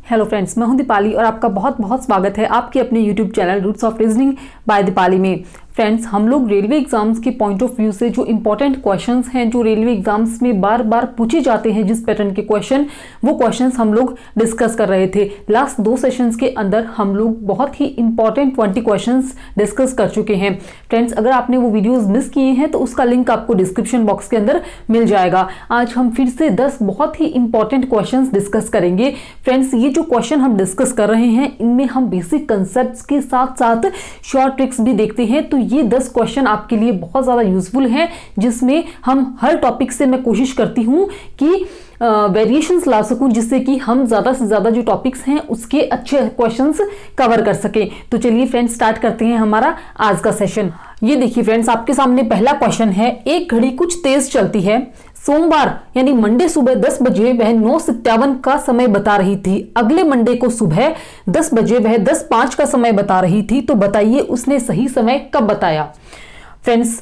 Hello friends, मैं हूं दीपाली और आपका बहुत बहुत स्वागत है आपके अपने YouTube channel roots of reasoning by Deepali में। फ्रेंड्स, हम लोग रेलवे एग्जाम्स के पॉइंट ऑफ व्यू से जो इंपॉर्टेंट क्वेश्चंस हैं, जो रेलवे एग्जाम्स में बार बार पूछे जाते हैं, जिस पैटर्न के क्वेश्चन, वो क्वेश्चंस हम लोग डिस्कस कर रहे थे। लास्ट 2 सेशंस के अंदर हम लोग बहुत ही इंपॉर्टेंट 20 क्वेश्चंस डिस्कस कर चुके हैं। फ्रेंड्स, अगर आपने वो वीडियोज मिस किए हैं तो उसका लिंक आपको डिस्क्रिप्शन बॉक्स के अंदर मिल जाएगा। आज हम फिर से 10 बहुत ही इंपॉर्टेंट क्वेश्चंस डिस्कस करेंगे। फ्रेंड्स, ये जो क्वेश्चन हम डिस्कस कर रहे हैं, इनमें हम बेसिक कंसेप्ट्स के साथ साथ शॉर्ट ट्रिक्स भी देखते हैं। तो ये 10 क्वेश्चन आपके लिए बहुत ज़्यादा यूजफुल हैं, जिसमें हम हर टॉपिक से मैं कोशिश करती हूँ कि वेरिएशंस ला सकूं, जिससे कि हम ज़्यादा से ज़्यादा जो टॉपिक्स हैं उसके अच्छे क्वेश्चंस कवर कर सकें। तो चलिए फ्रेंड्स, स्टार्ट करते हैं हमारा आज का सेशन। ये देखिए फ्रेंड्स, आपके सामने पहला क्वेश्चन है। एक घड़ी कुछ तेज चलती है। सोमवार यानी मंडे सुबह 10 बजे वह 9:57 का समय बता रही थी। अगले मंडे को सुबह 10 बजे वह 10:05 का समय बता रही थी। तो बताइए उसने सही समय कब बताया। फ्रेंड्स,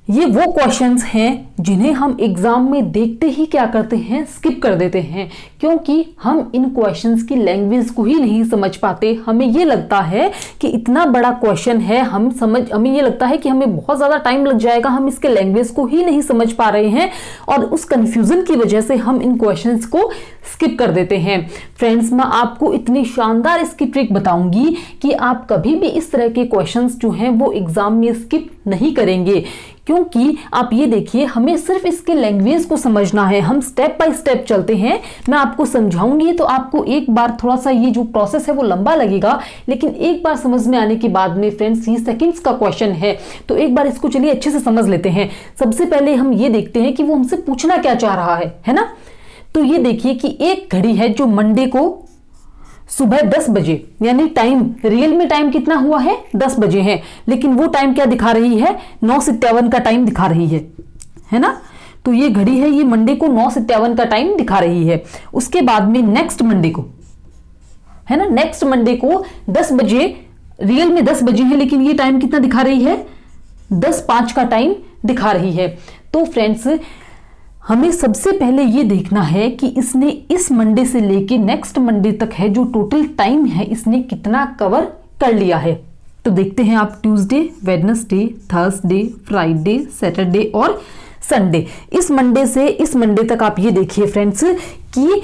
ये वो क्वेश्चंस हैं जिन्हें हम एग्जाम में देखते ही क्या करते हैं, स्किप कर देते हैं, क्योंकि हम इन क्वेश्चंस की लैंग्वेज को ही नहीं समझ पाते। हमें ये लगता है कि इतना बड़ा क्वेश्चन है, हमें ये लगता है कि हमें बहुत ज़्यादा टाइम लग जाएगा, हम इसके लैंग्वेज को ही नहीं समझ पा रहे हैं, और उस कन्फ्यूज़न की वजह से हम इन क्वेश्चंस को स्किप कर देते हैं। फ्रेंड्स, मैं आपको इतनी शानदार इसकी ट्रिक बताऊंगी कि आप कभी भी इस तरह के क्वेश्चंस जो हैं वो एग्जाम में स्किप नहीं करेंगे, क्योंकि आप ये देखिए, हमें सिर्फ इसके लैंग्वेज को समझना है। हम स्टेप बाय स्टेप चलते हैं, मैं आपको समझाऊंगी तो आपको एक बार थोड़ा सा ये जो प्रोसेस है वो लंबा लगेगा, लेकिन एक बार समझ में आने के बाद में फ्रेंड्स, ये सेकंड्स का क्वेश्चन है, तो एक बार इसको चलिए अच्छे से समझ लेते हैं। सबसे पहले हम ये देखते हैं कि वो हमसे पूछना क्या चाह रहा है ना। तो ये देखिए कि एक घड़ी है जो मंडे को सुबह 10 बजे, यानी टाइम, रियल में टाइम कितना हुआ है, 10 बजे है, लेकिन वो टाइम क्या दिखा रही है, 9:57 का टाइम दिखा रही है ना। तो ये घड़ी है, ये मंडे को 9:57 का टाइम दिखा रही है। उसके बाद में नेक्स्ट मंडे को, है ना, नेक्स्ट मंडे को 10 बजे, रियल में 10 बजे है, लेकिन ये टाइम कितना दिखा रही है, 10:05 का टाइम दिखा रही है। तो फ्रेंड्स, हमें सबसे पहले ये देखना है कि इसने इस मंडे से लेके नेक्स्ट मंडे तक है जो टोटल टाइम है, इसने कितना कवर कर लिया है। तो देखते हैं आप, Tuesday, Wednesday, Thursday, Friday, Saturday और संडे। इस मंडे से इस मंडे तक आप ये देखिए फ्रेंड्स कि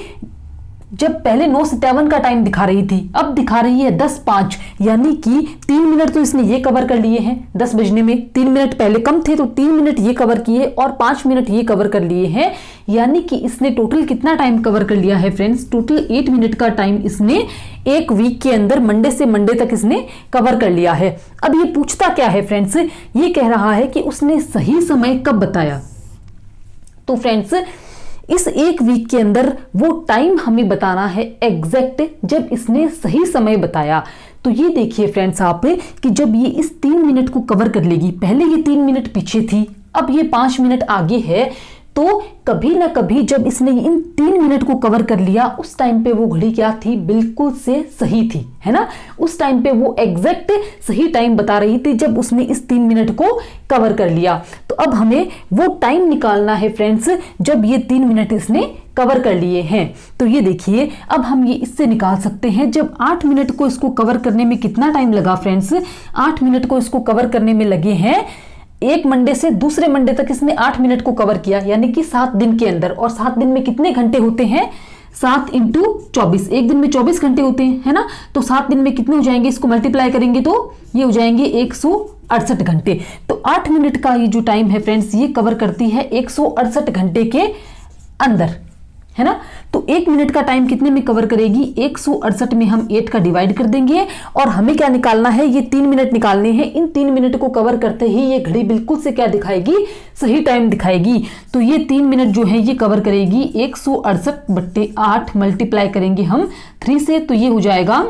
जब पहले 9:57 का टाइम दिखा रही थी, अब दिखा रही है 10:05, यानी कि 3 मिनट तो इसने ये कवर कर लिए हैं। 10 बजने में 3 मिनट पहले कम थे, तो 3 मिनट ये कवर किए और 5 मिनट ये कवर कर लिए हैं, यानी कि इसने टोटल कितना टाइम कवर कर लिया है फ्रेंड्स, टोटल 8 मिनट का टाइम इसने एक वीक के अंदर मंडे से मंडे तक इसने कवर कर लिया है। अब ये पूछता क्या है फ्रेंड्स, ये कह रहा है कि उसने सही समय कब बताया। तो फ्रेंड्स, इस एक वीक के अंदर वो टाइम हमें बताना है एग्जैक्ट, जब इसने सही समय बताया। तो ये देखिए फ्रेंड्स आप, कि जब ये इस 3 मिनट को कवर कर लेगी, पहले ये 3 मिनट पीछे थी, अब ये 5 मिनट आगे है, तो कभी ना कभी जब इसने इन 3 मिनट को कवर कर लिया, उस टाइम पे वो घड़ी क्या थी, बिल्कुल से सही थी, है ना। उस टाइम पे वो एग्जैक्ट सही टाइम बता रही थी जब उसने इस 3 मिनट को कवर कर लिया। तो अब हमें वो टाइम निकालना है फ्रेंड्स, जब ये 3 मिनट इसने कवर कर लिए हैं। तो ये देखिए, अब हम ये इससे निकाल सकते हैं, जब 8 मिनट को इसको कवर करने में कितना टाइम लगा फ्रेंड्स, 8 मिनट को इसको कवर करने में लगे हैं, एक मंडे से दूसरे मंडे तक इसने 8 मिनट को कवर किया, यानी कि 7 दिन के अंदर। और 7 दिन में कितने घंटे होते हैं, 7 × 24, एक दिन में 24 घंटे होते हैं, है ना। तो 7 दिन में कितने हो जाएंगे, इसको मल्टीप्लाई करेंगे तो ये हो जाएंगे 168 घंटे। तो 8 मिनट का ये जो टाइम है फ्रेंड्स, ये कवर करती है 168 घंटे के अंदर, है ना। तो 1 मिनट का टाइम कितने में कवर करेगी, 168 में हम 8 का डिवाइड कर देंगे, और हमें क्या निकालना है, ये 3 मिनट निकालने हैं। इन 3 मिनट को कवर करते ही ये घड़ी बिल्कुल से क्या दिखाएगी, सही टाइम दिखाएगी। तो ये 3 मिनट जो है ये कवर करेगी 168/8, मल्टीप्लाई करेंगे हम 3 से, तो ये हो जाएगा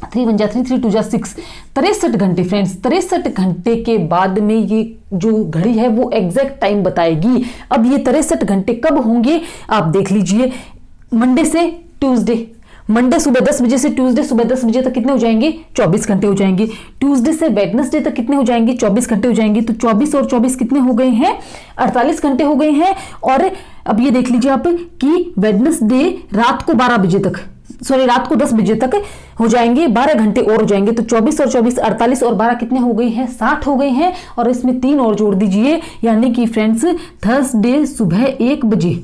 3 × 3, 3 × 6, 63 घंटे फ्रेंड्स। 63 घंटे के बाद में ये जो घड़ी है वो एग्जैक्ट टाइम बताएगी। अब ये 63 घंटे कब होंगे, आप देख लीजिए। मंडे से ट्यूसडे, मंडे सुबह 10 बजे से ट्यूसडे सुबह 10 बजे तक कितने हो जाएंगे, 24 घंटे हो जाएंगे। ट्यूसडे से वेडनेसडे तक कितने हो जाएंगे, 24 घंटे हो जाएंगे। तो 24 और 24 कितने हो गए हैं, 48 घंटे हो गए हैं। और अब ये देख लीजिए आप कि वेडनेसडे रात को 12 बजे तक, रात को 10 बजे तक हो जाएंगे, 12 घंटे और हो जाएंगे। तो 24 और 24 48 और 12 कितने हो गए हैं, 60 हो गए हैं। और इसमें 3 और जोड़ दीजिए, यानी कि फ्रेंड्स थर्सडे सुबह 1 बजे,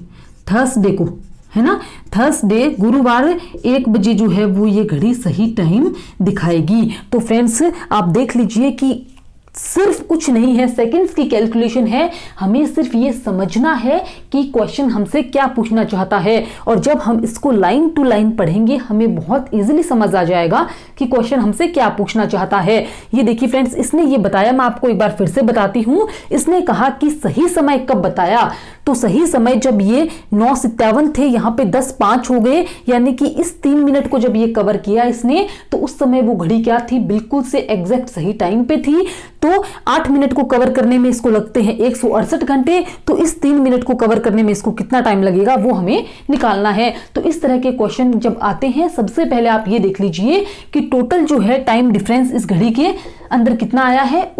थर्सडे को, है ना, थर्सडे गुरुवार 1 बजे जो है वो ये घड़ी सही टाइम दिखाएगी। तो फ्रेंड्स आप देख लीजिए कि सिर्फ कुछ नहीं है, सेकंड्स की कैलकुलेशन है। हमें सिर्फ ये समझना है कि क्वेश्चन हमसे क्या पूछना चाहता है, और जब हम इसको लाइन टू लाइन पढ़ेंगे हमें बहुत इजीली समझ आ जाएगा कि क्वेश्चन हमसे क्या पूछना चाहता है। ये देखिए फ्रेंड्स, इसने ये बताया, मैं आपको एक बार फिर से बताती हूँ। इसने कहा कि सही समय कब बताया, तो सही समय जब ये 9:57 थे, यहाँ पे 10:05 हो गए, यानी कि इस 3 मिनट को जब ये कवर किया इसने, तो उस समय वो घड़ी क्या थी, बिल्कुल से एग्जैक्ट सही टाइम पे थी। तो 8 मिनट को कवर करने में इसको लगते हैं 168 घंटे, तो इस 3 मिनट को कवर करने में इसको कितना टाइम लगेगा वो हमें निकालना है। तो इस तरह के क्वेश्चन जब आते हैं, सबसे पहले आप ये देख लीजिए कि टोटल जो है टाइम डिफरेंस इस घड़ी के अंदर कितना आया है,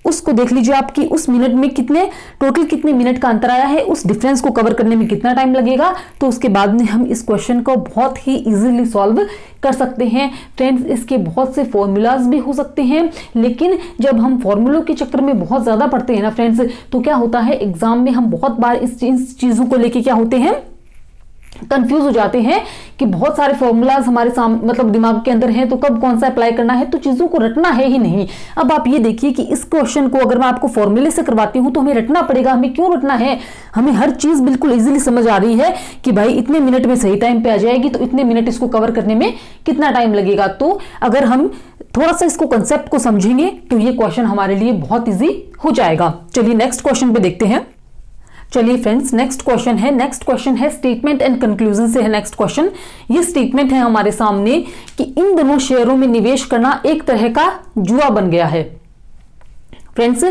उसको देख लीजिए आपकी उस मिनट में टोटल कितने मिनट का अंतर आया है, उस डिफरेंस को कवर करने में कितना टाइम लगेगा। तो उसके बाद में हम इस क्वेश्चन को बहुत ही इजीली सॉल्व कर सकते हैं। फ्रेंड्स इसके बहुत से फॉर्मूलाज भी हो सकते हैं, लेकिन जब हम फॉर्मूलों के चक्कर में बहुत ज्यादा पढ़ते हैं ना फ्रेंड्स, तो क्या होता है एग्जाम में हम बहुत बार इस चीजों को लेके क्या होते हैं, कंफ्यूज हो जाते हैं कि बहुत सारे फॉर्मूलाज हमारे सामने मतलब दिमाग के अंदर हैं, तो कब कौन सा अप्लाई करना है, तो चीजों को रटना है ही नहीं। अब आप ये देखिए कि इस क्वेश्चन को अगर मैं आपको फॉर्मूले से करवाती हूं तो हमें रटना पड़ेगा। हमें क्यों रटना है, हमें हर चीज बिल्कुल इजीली समझ आ रही है कि भाई इतने मिनट में सही टाइम पे आ जाएगी, तो इतने मिनट इसको कवर करने में कितना टाइम लगेगा। तो अगर हम थोड़ा सा इसको कंसेप्ट को समझेंगे तो ये क्वेश्चन हमारे लिए बहुत ईजी हो जाएगा। चलिए नेक्स्ट क्वेश्चन पे देखते हैं। चलिए फ्रेंड्स नेक्स्ट क्वेश्चन है स्टेटमेंट एंड कंक्लूजन से है नेक्स्ट क्वेश्चन। ये स्टेटमेंट है हमारे सामने कि इन दोनों शेयरों में निवेश करना एक तरह का जुआ बन गया है। फ्रेंड्स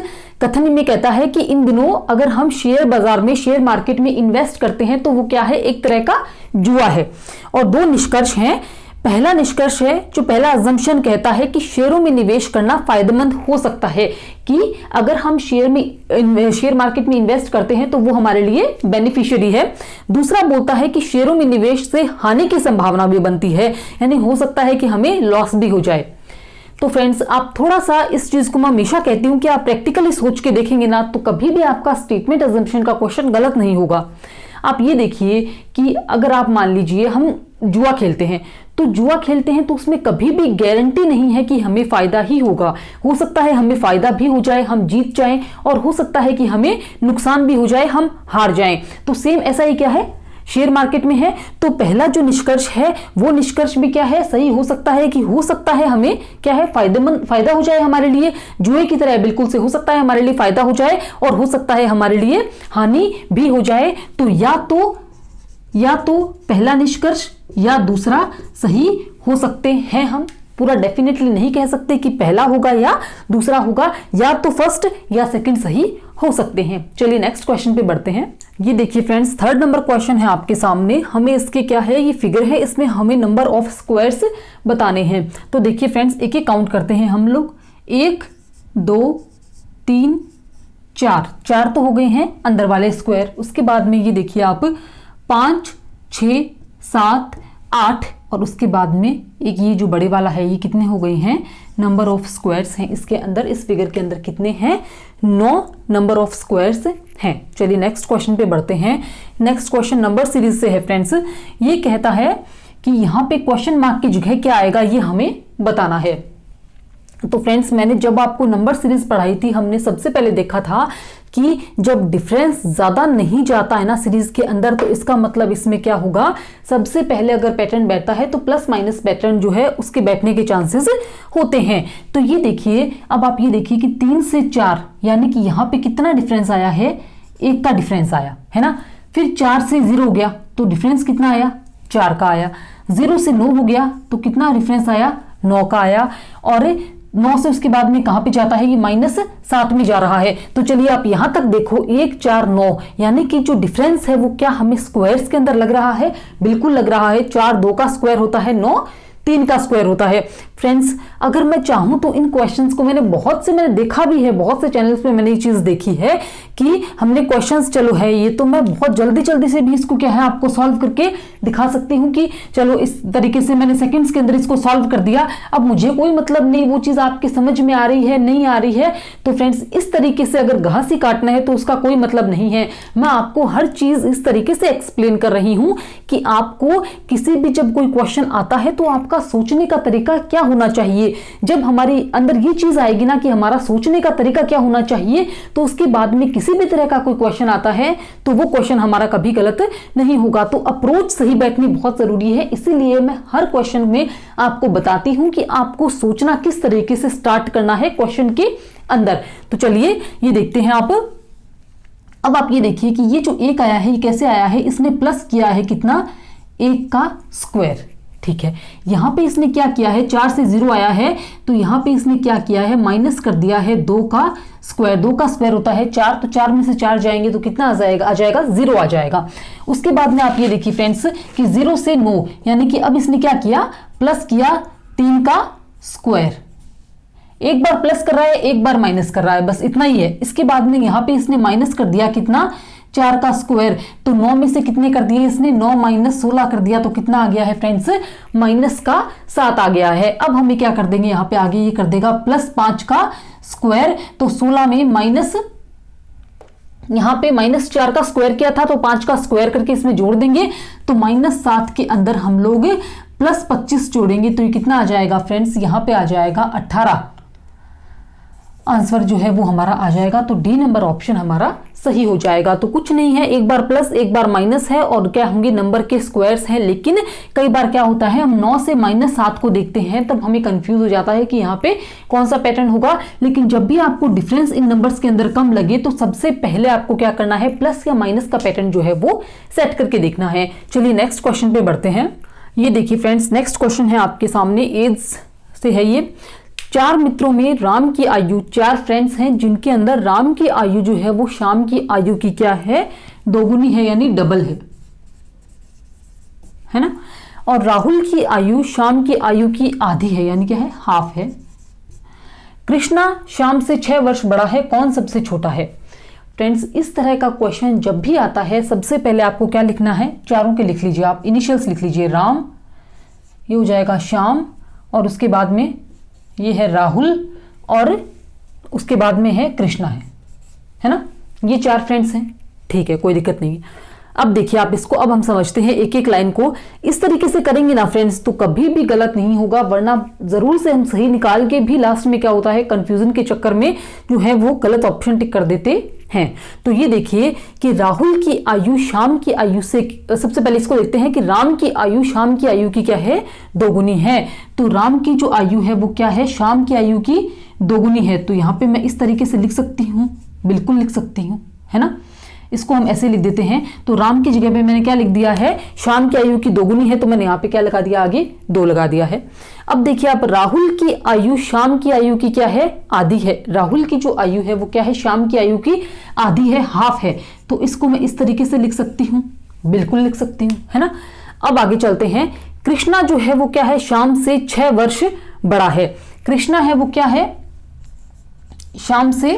कथन में कहता है कि इन दिनों अगर हम शेयर बाजार में, शेयर मार्केट में इन्वेस्ट करते हैं तो वो क्या है, एक तरह का जुआ है। और 2 निष्कर्ष हैं। पहला निष्कर्ष है, जो पहला अजम्पशन कहता है कि शेयरों में निवेश करना फायदेमंद हो सकता है, कि अगर हम शेयर मार्केट में इन्वेस्ट करते हैं तो वो हमारे लिए बेनिफिशियरी है। दूसरा बोलता है कि शेयरों में निवेश से हानि की संभावना भी बनती है, यानी हो सकता है कि हमें लॉस भी हो जाए। तो फ्रेंड्स आप थोड़ा सा इस चीज को मैं हमेशा कहती हूं कि आप प्रैक्टिकली सोच के देखेंगे ना, तो कभी भी आपका स्टेटमेंट अजम्पशन का क्वेश्चन गलत नहीं होगा। आप ये देखिए कि अगर आप मान लीजिए हम जुआ खेलते हैं, तो जुआ खेलते हैं तो उसमें कभी भी गारंटी नहीं है कि हमें फायदा ही होगा। हो सकता है हमें फायदा भी हो जाए, हम जीत जाएं, और हो सकता है कि हमें नुकसान भी हो जाए, हम हार जाएं। तो सेम ऐसा ही क्या है, शेयर मार्केट में है। तो पहला जो निष्कर्ष है वो निष्कर्ष भी क्या है, सही हो सकता है कि हो सकता है हमें क्या है, फायदा हो जाए हमारे लिए, जुए की तरह बिल्कुल से हो सकता है हमारे लिए फायदा हो जाए, और हो सकता है हमारे लिए हानि भी हो जाए। तो या तो पहला निष्कर्ष या दूसरा सही हो सकते हैं। हम पूरा डेफिनेटली नहीं कह सकते कि पहला होगा या दूसरा होगा, या तो फर्स्ट या सेकंड सही हो सकते हैं। चलिए नेक्स्ट क्वेश्चन पे बढ़ते हैं। ये देखिए फ्रेंड्स 3rd नंबर क्वेश्चन है आपके सामने। हमें इसके क्या है, ये फिगर है, इसमें हमें नंबर ऑफ स्क्वायर्स बताने हैं। तो देखिए फ्रेंड्स एक एक काउंट करते हैं हम लोग। 1 2 3 4 तो हो गए हैं अंदर वाले स्क्वायर। उसके बाद में ये देखिए आप 5 6 7 8, और उसके बाद में एक ये जो बड़े वाला है, ये कितने हो गए हैं, नंबर ऑफ स्क्वायर्स हैं इसके अंदर। इस फिगर के अंदर कितने हैं, 9 नंबर ऑफ स्क्वायर्स हैं। चलिए नेक्स्ट क्वेश्चन पे बढ़ते हैं। नेक्स्ट क्वेश्चन नंबर सीरीज से है फ्रेंड्स। ये कहता है कि यहाँ पे क्वेश्चन मार्क की जगह क्या आएगा, ये हमें बताना है। तो फ्रेंड्स मैंने जब आपको नंबर सीरीज पढ़ाई थी, हमने सबसे पहले देखा था कि जब डिफरेंस ज्यादा नहीं जाता है ना सीरीज के अंदर, तो इसका मतलब इसमें क्या होगा, सबसे पहले अगर पैटर्न बैठता है तो प्लस माइनस पैटर्न जो है उसके बैठने के चांसेस होते हैं। तो ये देखिए, अब आप ये देखिए कि 3 से 4, यानी कि यहाँ पे कितना डिफरेंस आया है, 1 का डिफरेंस आया है ना। फिर 4 से 0 हो गया तो डिफरेंस कितना आया, 4 का आया। 0 से 9 हो गया तो कितना डिफरेंस आया, 9 का आया। और 9 से उसके बाद में कहां पे जाता है, ये -7 में जा रहा है। तो चलिए आप यहां तक देखो 1 4 9, यानी कि जो डिफरेंस है वो क्या हमें स्क्वायर्स के अंदर लग रहा है, बिल्कुल लग रहा है। 4 2 का स्क्वायर होता है 9, 3 का स्क्वायर होता है। फ्रेंड्स अगर मैं चाहूं तो इन क्वेश्चंस को मैंने देखा भी है, बहुत से चैनल्स पे मैंने ये चीज देखी है कि हमने क्वेश्चंस चलो है ये, तो मैं बहुत जल्दी से भी इसको क्या है आपको सॉल्व करके दिखा सकती हूँ कि चलो इस तरीके से मैंने सेकंड्स के अंदर इसको सॉल्व कर दिया। अब मुझे कोई मतलब नहीं वो चीज आपके समझ में आ रही है नहीं आ रही है, तो फ्रेंड्स इस तरीके से अगर घास ही काटना है तो उसका कोई मतलब नहीं है। मैं आपको हर चीज इस तरीके से एक्सप्लेन कर रही हूं कि आपको किसी भी जब कोई क्वेश्चन आता है तो आपका सोचने का तरीका क्या होना चाहिए। जब हमारे अंदर ये चीज आएगी ना कि हमारा सोचने का तरीका क्या होना चाहिए, तो उसके बाद में किसी भी तरह का कोई क्वेश्चन आता है तो वो क्वेश्चन हमारा कभी गलत नहीं होगा। तो अप्रोच सही बैठनी बहुत जरूरी है, इसीलिए मैं हर क्वेश्चन में आपको बताती हूं कि आपको सोचना किस तरीके से स्टार्ट करना है क्वेश्चन के अंदर। तो चलिए ये देखते हैं आप। अब आप ये देखिए कि ये जो 1 आया है ये कैसे आया है, इसने प्लस किया है कितना, 1 का स्क्वायर। ठीक है, यहां पे इसने क्या किया है, 4 से 0 आया है तो यहां पे इसने क्या किया है, माइनस कर दिया है 2 का स्क्वायर। 2 का स्क्वायर होता है 4, तो 4 में से 4 जाएंगे तो कितना आ जाएगा 0 आ जाएगा। उसके बाद में आप ये देखिए फ्रेंड्स कि 0 से 9, यानी कि अब इसने क्या किया, प्लस किया 3 का स्क्वायर। एक बार प्लस कर रहा है एक बार माइनस कर रहा है, बस इतना ही है। इसके बाद में यहां पे इसने माइनस कर दिया कितना, 4 का स्क्वायर। तो 9 में से कितने कर दिए इसने, 9 माइनस 16 कर दिया, तो कितना आ गया है फ्रेंड्स, माइनस का 7 आ गया है। अब हमें क्या कर देंगे, यहाँ पे आगे ये कर देगा प्लस 5 का स्क्वायर। तो 16 में माइनस, यहाँ पे माइनस 4 का स्क्वायर किया था तो 5 का स्क्वायर करके इसमें जोड़ देंगे, तो माइनस 7 के अंदर हम लोग प्लस 25 जोड़ेंगे तो ये कितना आ जाएगा फ्रेंड्स, यहाँ पे आ जाएगा 18। आंसर जो है वो हमारा आ जाएगा, तो डी नंबर ऑप्शन हमारा सही हो जाएगा। तो कुछ नहीं है, एक बार प्लस एक बार माइनस है और क्या होंगे, नंबर के स्क्वायर्स हैं। लेकिन कई बार क्या होता है, हम 9 से -7 को देखते हैं तब हमें कंफ्यूज हो जाता है कि यहाँ पे कौन सा पैटर्न होगा। लेकिन जब भी आपको डिफरेंस इन नंबर्स के अंदर कम लगे तो सबसे पहले आपको क्या करना है, प्लस या माइनस का पैटर्न जो है वो सेट करके देखना है। चलिए नेक्स्ट क्वेश्चन पे बढ़ते हैं। ये देखिए फ्रेंड्स, नेक्स्ट क्वेश्चन है आपके सामने, एज से है ये। 4 मित्रों में राम की आयु, 4 फ्रेंड्स हैं जिनके अंदर राम की आयु जो है वो श्याम की आयु की क्या है, दोगुनी है, यानी डबल है ना। और राहुल की आयु श्याम की आयु की आधी है, यानी क्या है, हाफ है। कृष्णा श्याम से 6 वर्ष बड़ा है, कौन सबसे छोटा है। फ्रेंड्स इस तरह का क्वेश्चन जब भी आता है सबसे पहले आपको क्या लिखना है, चारों के लिख लीजिए आप, इनिशियल्स लिख लीजिए, राम, ये हो जाएगा श्याम, और उसके बाद में ये है राहुल, और उसके बाद में है कृष्णा है ना। ये 4 फ्रेंड्स हैं, ठीक है, कोई दिक्कत नहीं है। अब देखिए आप इसको, अब हम समझते हैं एक एक लाइन को। इस तरीके से करेंगे ना फ्रेंड्स तो कभी भी गलत नहीं होगा, वरना जरूर से हम सही निकाल के भी लास्ट में क्या होता है, कंफ्यूजन के चक्कर में जो है वो गलत ऑप्शन टिक कर देते हैं। तो ये देखिए कि राहुल की आयु श्याम की आयु से, सबसे पहले इसको देखते हैं कि राम की आयु श्याम की आयु की क्या है, दोगुनी है। तो राम की जो आयु है वो क्या है, श्याम की आयु की दोगुनी है। तो यहाँ पे मैं इस तरीके से लिख सकती हूँ, बिल्कुल लिख सकती हूँ, है ना। इसको हम ऐसे लिख देते हैं। तो राम की जगह पे मैंने क्या लिख दिया है, श्याम की आयु की दोगुनी है, तो मैंने यहाँ पे क्या लगा दिया, आगे 2 लगा दिया है। अब देखिए आप, राहुल की आयु श्याम की आयु की क्या है, आधी है। राहुल की जो आयु है वो क्या है, श्याम की आयु की आधी है, हाफ है। तो इसको मैं इस तरीके से लिख सकती हूँ, बिल्कुल लिख सकती हूँ, है ना। अब आगे चलते हैं। कृष्णा जो है वो क्या है, श्याम से 6 वर्ष बड़ा है। कृष्णा है वो क्या है, श्याम से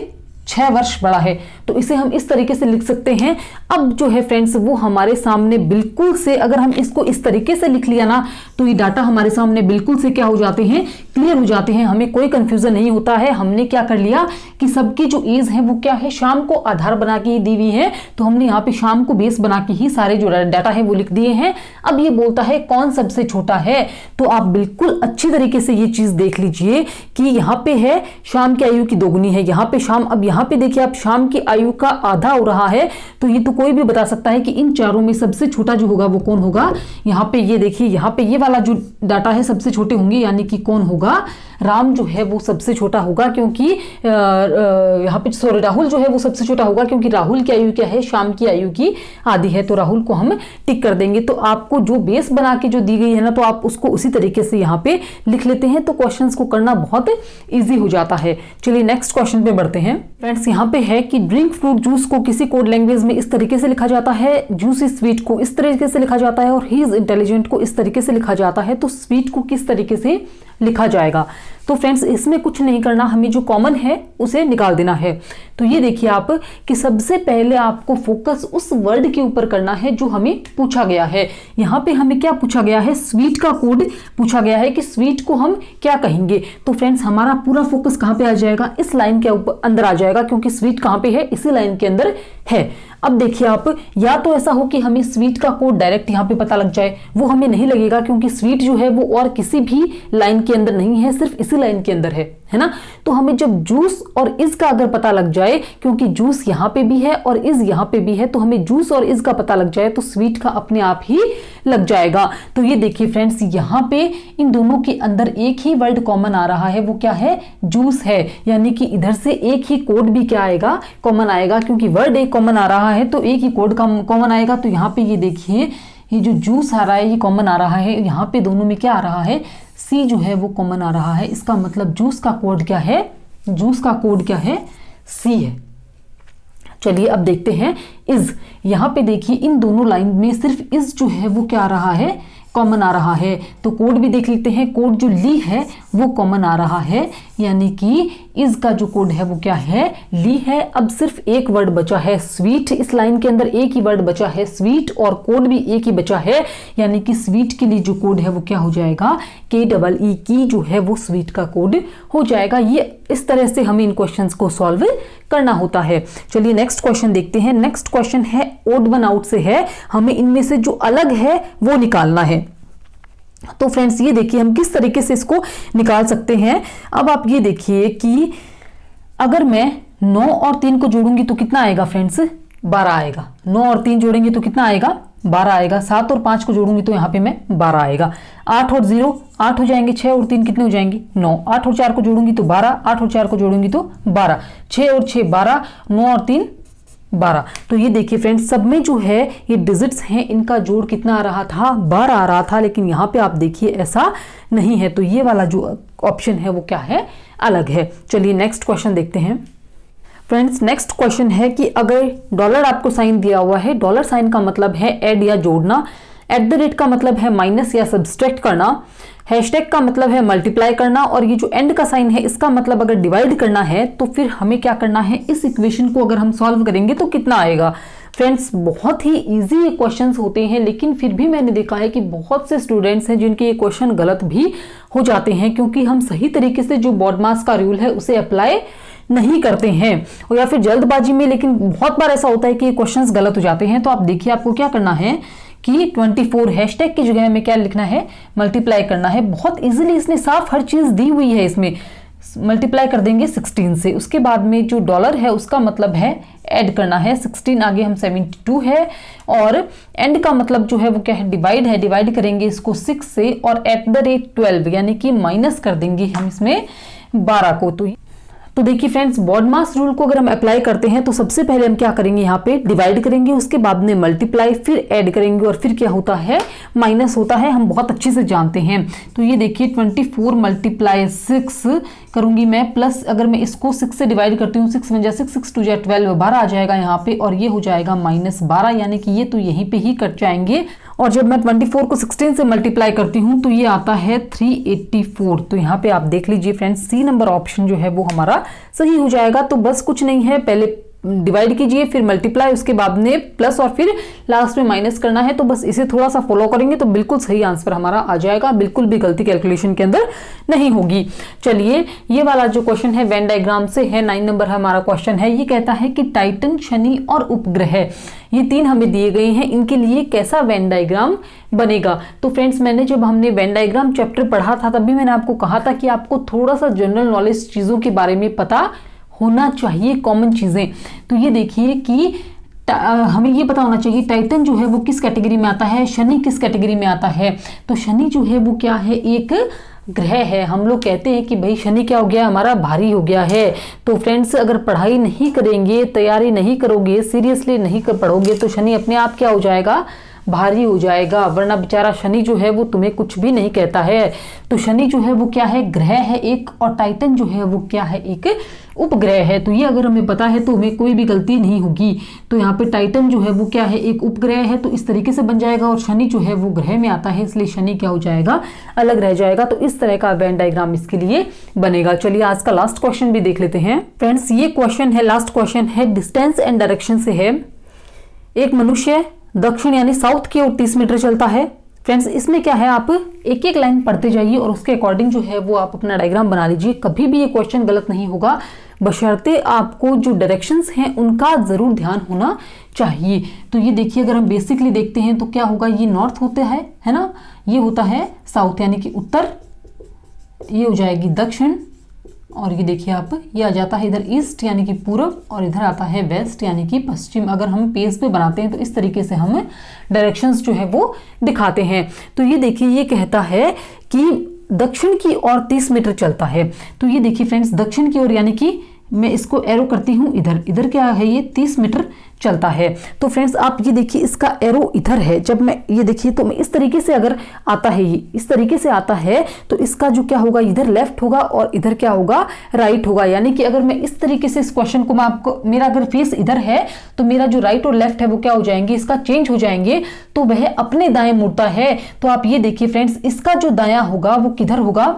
6 वर्ष बड़ा है। तो इसे हम इस तरीके से लिख सकते हैं। अब जो है फ्रेंड्स वो हमारे सामने बिल्कुल से, अगर हम इसको इस तरीके से लिख लिया ना तो ये डाटा हमारे सामने बिल्कुल से क्या हो जाते हैं, क्लियर हो जाते हैं, हमें कोई कंफ्यूजन नहीं होता है। हमने क्या कर लिया कि सबकी जो एज है वो क्या है, शाम को आधार बना के ही दी हुई है, तो हमने यहाँ पे शाम को बेस बना के ही सारे जो डाटा है वो लिख दिए हैं। अब ये बोलता है कौन सबसे छोटा है, तो आप बिल्कुल अच्छी तरीके से ये चीज देख लीजिए कि यहाँ पे है शाम की आयु की दोगुनी है, यहाँ पे शाम, अब यहाँ पे देखिए आप शाम की आयु का आधा हो रहा है, तो ये तो कोई भी बता सकता है कि इन चारों में सबसे छोटा जो होगा वो कौन होगा। यहाँ पे ये देखिए, यहाँ पे ये वाला जो डाटा है सबसे छोटे होंगे, यानी कि कौन होगा, राम जो है वो सबसे छोटा होगा, क्योंकि यहाँ पे सॉरी राहुल जो है वो सबसे छोटा होगा, क्योंकि राहुल की आयु क्या है, शाम की आयु की आधी है, तो राहुल को हम टिक कर देंगे। तो आपको जो बेस बना के जो दी गई है ना, तो आप उसको उसी तरीके से यहाँ पे लिख लेते हैं, तो क्वेश्चंस को करना बहुत ईजी हो जाता है। चलिए नेक्स्ट क्वेश्चन पे बढ़ते हैं फ्रेंड्स। यहाँ पे है कि ड्रिंक ड्रिंक फ्रूट जूस को किसी कोड लैंग्वेज में इस तरीके से लिखा जाता है, जूस इज स्वीट को इस तरीके से लिखा जाता है और ही इज इंटेलिजेंट को इस तरीके से लिखा जाता है, तो स्वीट को किस तरीके से लिखा जाएगा। तो फ्रेंड्स इसमें कुछ नहीं करना, हमें जो कॉमन है उसे निकाल देना है। तो ये देखिए आप कि सबसे पहले आपको फोकस उस वर्ड के ऊपर करना है जो हमें पूछा गया है। यहाँ पे हमें क्या पूछा गया है, स्वीट का कोड पूछा गया है कि स्वीट को हम क्या कहेंगे। तो फ्रेंड्स हमारा पूरा फोकस कहाँ पे आ जाएगा, इस लाइन के ऊपर अंदर आ जाएगा, क्योंकि स्वीट कहाँ पे है, इसी लाइन के अंदर है। अब देखिए आप, या तो ऐसा हो कि हमें स्वीट का कोड डायरेक्ट यहाँ पे पता लग जाए, वो हमें नहीं लगेगा क्योंकि स्वीट जो है वो और किसी भी लाइन के अंदर नहीं है, सिर्फ इसी लाइन के अंदर है ना। तो हमें जब जूस और इज का अगर पता लग जाए, क्योंकि जूस यहाँ पे भी है और इज यहाँ पे भी है, तो हमें जूस और इज का पता लग जाए तो स्वीट का अपने आप ही लग जाएगा। तो ये देखिए फ्रेंड्स, यहाँ पे इन दोनों के अंदर एक ही वर्ड कॉमन आ रहा है, वो क्या है, जूस है। यानी कि इधर से एक ही कोड भी क्या आएगा, कॉमन आएगा, क्योंकि वर्ड एक कॉमन आ रहा है तो एक ही कोड कॉमन आएगा। तो यहाँ पे ये देखिए, ये जो जूस आ रहा है ये कॉमन आ रहा है, यहाँ पे दोनों में क्या आ रहा है, सी जो है वो कॉमन आ रहा है। इसका मतलब जूस का कोड क्या है, जूस का कोड क्या है, सी है। चलिए अब देखते हैं इज। यहाँ पे देखिए इन दोनों लाइन में सिर्फ इज जो है वो क्या आ रहा है, कॉमन आ रहा है। तो कोड भी देख लेते हैं, कोड जो ली है वो कॉमन आ रहा है, यानी कि इज का जो कोड है वो क्या है, ली है। अब सिर्फ एक वर्ड बचा है स्वीट, इस लाइन के अंदर एक ही वर्ड बचा है स्वीट और कोड भी एक ही बचा है, यानी कि स्वीट के लिए जो कोड है वो क्या हो जाएगा, KEE की जो है वो स्वीट का कोड हो जाएगा। ये इस तरह से हमें इन क्वेश्चंस को सॉल्व करना होता है। चलिए नेक्स्ट क्वेश्चन देखते हैं। नेक्स्ट क्वेश्चन है ओड वन आउट से है, हमें इनमें से जो अलग है वो निकालना है। तो फ्रेंड्स ये देखिए हम किस तरीके से इसको निकाल सकते हैं। अब आप ये देखिए कि अगर मैं 9 और 3 को जोड़ूंगी तो कितना आएगा फ्रेंड्स, 12 आएगा। 9 और 3 जोड़ेंगे तो कितना आएगा, 12 आएगा। 7 और 5 को जोड़ूंगी तो यहाँ पे मैं 12 आएगा। 8 और 0 8 हो जाएंगे, 6 और 3 कितने हो जाएंगे, 9। 8 और 4 को जोड़ूंगी तो 12, 8 और 4 को जोड़ूंगी तो 12, 6 और 6 12, 9 और 3 12। तो ये देखिए फ्रेंड्स, सब में जो है ये डिजिट्स हैं, इनका जोड़ कितना आ रहा था, 12 आ रहा था, लेकिन यहाँ पे आप देखिए ऐसा नहीं है। तो ये वाला जो ऑप्शन है वो क्या है, अलग है। चलिए नेक्स्ट क्वेश्चन देखते हैं। फ्रेंड्स नेक्स्ट क्वेश्चन है कि अगर डॉलर आपको साइन दिया हुआ है, डॉलर साइन का मतलब है ऐड या जोड़ना, @ का मतलब है माइनस या सब्सट्रैक्ट करना, हैशटैग का मतलब है मल्टीप्लाई करना, और ये जो एंड का साइन है इसका मतलब अगर डिवाइड करना है तो फिर हमें क्या करना है, इस इक्वेशन को अगर हम सॉल्व करेंगे तो कितना आएगा। फ्रेंड्स बहुत ही इजी क्वेश्चंस होते हैं, लेकिन फिर भी मैंने देखा है कि बहुत से स्टूडेंट्स हैं जिनके ये क्वेश्चन गलत भी हो जाते हैं, क्योंकि हम सही तरीके से जो BODMAS का रूल है उसे अप्लाई नहीं करते हैं, और या फिर जल्दबाजी में। लेकिन बहुत बार ऐसा होता है कि ये क्वेश्चंस गलत हो जाते हैं। तो आप देखिए आपको क्या करना है कि 24 हैशटैग की जगह में क्या लिखना है, मल्टीप्लाई करना है। बहुत इजीली इसने साफ हर चीज दी हुई है, इसमें मल्टीप्लाई कर देंगे 16 से। उसके बाद में जो डॉलर है उसका मतलब है ऐड करना है, 16 आगे हम 72 है, और एंड का मतलब जो है वो क्या है, डिवाइड है। डिवाइड करेंगे इसको 6 से और @12 यानी कि माइनस कर देंगे हम इसमें 12 को। तो देखिए फ्रेंड्स, BODMAS रूल को अगर हम अप्लाई करते हैं तो सबसे पहले हम क्या करेंगे, यहाँ पे डिवाइड करेंगे, उसके बाद में मल्टीप्लाई, फिर ऐड करेंगे, और फिर क्या होता है, माइनस होता है। हम बहुत अच्छे से जानते हैं। तो ये देखिए 24 × 6 करूंगी मैं, प्लस अगर मैं इसको 6 से डिवाइड करती हूँ, 6 × 6 6 2 12 12 आ जाएगा यहाँ पे, और ये हो जाएगा -12, यानी कि ये तो यहीं पे ही कट जाएंगे। और जब मैं 24 को 16 से मल्टीप्लाई करती हूँ तो ये आता है 384। तो यहाँ पे आप देख लीजिए फ्रेंड्स, सी नंबर ऑप्शन जो है वो हमारा सही हो जाएगा। तो बस कुछ नहीं है, पहले डिवाइड कीजिए, फिर मल्टीप्लाई, उसके बाद में प्लस, और फिर लास्ट में माइनस करना है। तो बस इसे थोड़ा सा फॉलो करेंगे तो बिल्कुल सही आंसर हमारा आ जाएगा, बिल्कुल भी गलती कैलकुलेशन के अंदर नहीं होगी। चलिए ये वाला जो क्वेश्चन है वेन डायग्राम से है, 9 नंबर हमारा क्वेश्चन है। ये कहता है कि टाइटन, शनि और उपग्रह, ये 3 हमें दिए गए हैं, इनके लिए कैसा वेन डायग्राम बनेगा। तो फ्रेंड्स मैंने जब हमने वेन डायग्राम चैप्टर पढ़ा था तभी मैंने आपको कहा था कि आपको थोड़ा सा जनरल नॉलेज चीजों के बारे में पता होना चाहिए, कॉमन चीजें। तो ये देखिए कि हमें ये पता होना चाहिए टाइटन जो है वो किस कैटेगरी में आता है, शनि किस कैटेगरी में आता है। तो शनि जो है वो क्या है, एक ग्रह है। हम लोग कहते हैं कि भाई शनि क्या हो गया, हमारा भारी हो गया है। तो फ्रेंड्स अगर पढ़ाई नहीं करेंगे, तैयारी नहीं करोगे, सीरियसली नहीं कर पढ़ोगे, तो शनि अपने आप क्या हो जाएगा, भारी हो जाएगा, वरना बेचारा शनि जो है वो तुम्हें कुछ भी नहीं कहता है। तो शनि जो है वो क्या है, ग्रह है एक, और टाइटन जो है वो क्या है, एक उपग्रह है। तो ये अगर हमें पता है तो हमें कोई भी गलती नहीं होगी। तो यहाँ पे टाइटन जो है वो क्या है, एक उपग्रह है, तो इस तरीके से बन जाएगा, और शनि जो है वो ग्रह में आता है, इसलिए शनि क्या हो जाएगा, अलग रह जाएगा। तो इस तरह का वेन डायग्राम इसके लिए बनेगा। चलिए आज का लास्ट क्वेश्चन भी देख लेते हैं। फ्रेंड्स ये क्वेश्चन है, लास्ट क्वेश्चन है, डिस्टेंस एंड डायरेक्शन से है। एक मनुष्य दक्षिण यानी साउथ की ओर 30 मीटर चलता है। फ्रेंड्स इसमें क्या है, आप एक एक लाइन पढ़ते जाइए और उसके अकॉर्डिंग जो है वो आप अपना डायग्राम बना लीजिए। कभी भी ये क्वेश्चन गलत नहीं होगा, बशर्ते आपको जो डायरेक्शंस हैं उनका जरूर ध्यान होना चाहिए। तो ये देखिए, अगर हम बेसिकली देखते हैं तो क्या होगा, ये नॉर्थ होता है ना, ये होता है साउथ यानी कि उत्तर, ये हो जाएगी दक्षिण, और ये देखिए आप, ये आ जाता है इधर ईस्ट यानी कि पूर्व, और इधर आता है वेस्ट यानी कि पश्चिम। अगर हम पेज पे बनाते हैं तो इस तरीके से हम डायरेक्शंस जो है वो दिखाते हैं। तो ये देखिए, ये कहता है कि दक्षिण की ओर 30 मीटर चलता है। तो ये देखिए फ्रेंड्स, दक्षिण की ओर यानी कि मैं इसको एरो करती हूँ इधर, इधर क्या है, ये 30 मीटर चलता है। तो फ्रेंड्स आप ये देखिए, इसका एरो इधर है। जब मैं ये देखिए तो मैं इस तरीके से अगर आता है, ये इस तरीके से आता है, तो इसका जो क्या होगा, इधर लेफ्ट होगा और इधर क्या होगा, राइट होगा। यानी कि अगर मैं इस तरीके से इस क्वेश्चन को, मैं आपको, मेरा अगर फेस इधर है तो मेरा जो राइट और लेफ्ट है वो क्या हो जाएंगे, इसका चेंज हो जाएंगे, तो वह अपने दाएं मुड़ता है। तो आप ये देखिए फ्रेंड्स, इसका जो दायां होगा वो किधर होगा,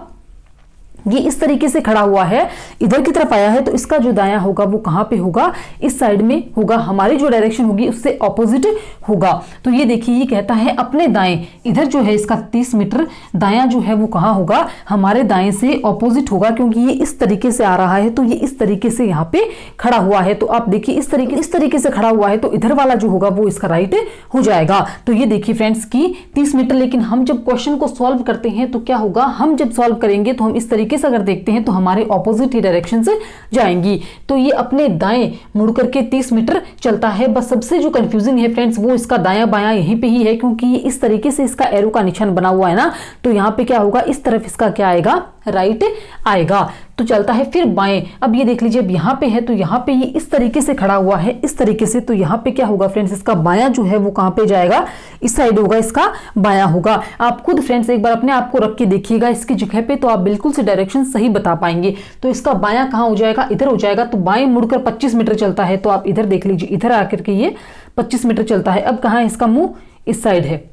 ये इस तरीके से खड़ा हुआ है, इधर की तरफ आया है, तो इसका जो दायां होगा वो कहां पे होगा, इस साइड में होगा। हमारी जो डायरेक्शन होगी उससे ऑपोजिट होगा। तो ये देखिए, ये कहता है अपने दाएं, इधर जो है इसका 30 मीटर, दायां जो है वो कहां होगा, हमारे दाएं से ऑपोजिट होगा, क्योंकि ये इस तरीके से आ रहा है, तो ये इस तरीके से यहाँ पे खड़ा हुआ है। तो आप देखिए, इस तरीके से खड़ा हुआ है, तो इधर वाला जो होगा वो इसका राइट हो जाएगा। तो ये देखिए फ्रेंड्स की 30 मीटर, लेकिन हम जब क्वेश्चन को सॉल्व करते हैं तो क्या होगा, हम जब सॉल्व करेंगे तो हम इस तरीके से अगर देखते हैं तो हमारे ऑपोजिट ही डायरेक्शन से जाएंगी। तो ये अपने दाएं मुड़ करके 30 मीटर चलता है। बस सबसे जो कंफ्यूजिंग है फ्रेंड्स, वो इसका दायां बायां यहीं पे ही है, क्योंकि ये इस तरीके से इसका एरो का निशान बना हुआ है ना, तो यहाँ पे क्या होगा, इस तरफ इसका क्या आएगा, राइट आएगा। तो चलता है फिर बाएं। अब ये देख लीजिए, अब यहाँ पे है तो यहाँ पे ये इस तरीके से खड़ा हुआ है, इस तरीके से, तो यहाँ पे क्या होगा फ्रेंड्स, इसका बायां जो है वो कहाँ पे जाएगा, इस साइड होगा, इसका बायां होगा। आप खुद फ्रेंड्स एक बार अपने आप को रख के देखिएगा इसकी जगह पे, तो आप बिल्कुल से डायरेक्शन सही बता पाएंगे। तो इसका बायां कहाँ हो जाएगा, इधर हो जाएगा। तो बाएं मुड़कर 25 मीटर चलता है, तो आप इधर देख लीजिए, इधर आकर के ये 25 मीटर चलता है। अब कहाँ है इसका मुंह, इस साइड है।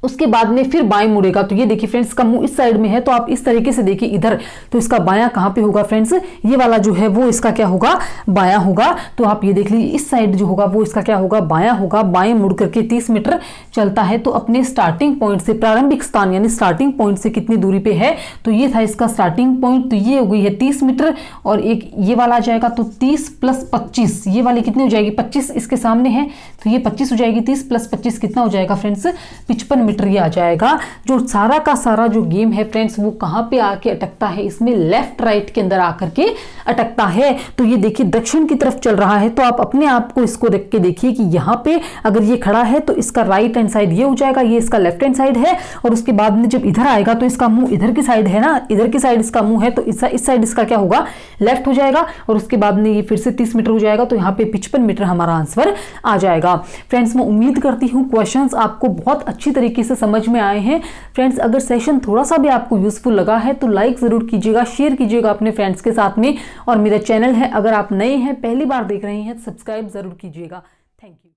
उसके बाद में फिर बाएं मुड़ेगा, तो ये देखिए फ्रेंड्स, इसका मुंह इस साइड में है, तो आप इस तरीके से देखिए इधर, तो इसका बायां कहां पे होगा फ्रेंड्स, ये वाला जो है वो इसका क्या होगा, बायां होगा। तो आप ये देख लीजिए, इस साइड जो होगा वो इसका क्या होगा, बायां होगा। बाएं मुड़ करके 30 मीटर चलता है, तो अपने स्टार्टिंग पॉइंट से, प्रारंभिक स्थान यानी स्टार्टिंग पॉइंट से कितनी दूरी पे है, तो ये था इसका स्टार्टिंग पॉइंट, तो ये हो गई है 30 मीटर, और एक ये वाला आ जाएगा, तो 30 + 25, ये वाली कितनी हो जाएगी, 25 इसके सामने है, तो ये 25 हो जाएगी। 30 + 25 कितना हो जाएगा फ्रेंड्स, 55 मीटर ये आ जाएगा। जो सारा का सारा जो गेम है फ्रेंड्स, वो कहां पे आके अटकता है, इसमें लेफ्ट राइट के अंदर आकर के अटकता है। तो ये देखिए दक्षिण की तरफ चल रहा है, तो आप अपने आप को इसको देख के देखिए कि यहाँ पे अगर ये खड़ा है तो इसका राइट हैंड साइड ये हो जाएगा, ये इसका लेफ्ट हैंड साइड है, और उसके बाद में जब इधर आएगा तो इसका मुंह इधर की साइड है ना, इधर की साइड इसका मुंह है, तो इस साइड इसका क्या होगा, लेफ्ट हो जाएगा, और उसके बाद में ये फिर से 30 मीटर हो जाएगा। तो यहाँ पे 55 मीटर हमारा आंसर आ जाएगा। फ्रेंड्स मैं उम्मीद करती हूँ क्वेश्चंस आपको बहुत अच्छी तरीके से समझ में आए हैं। फ्रेंड्स अगर सेशन थोड़ा सा भी आपको यूजफुल लगा है तो लाइक जरूर कीजिएगा, शेयर कीजिएगा अपने फ्रेंड्स के साथ में, और मेरा चैनल है, अगर आप नए हैं, पहली बार देख रहे हैं, सब्सक्राइब जरूर कीजिएगा। Thank you.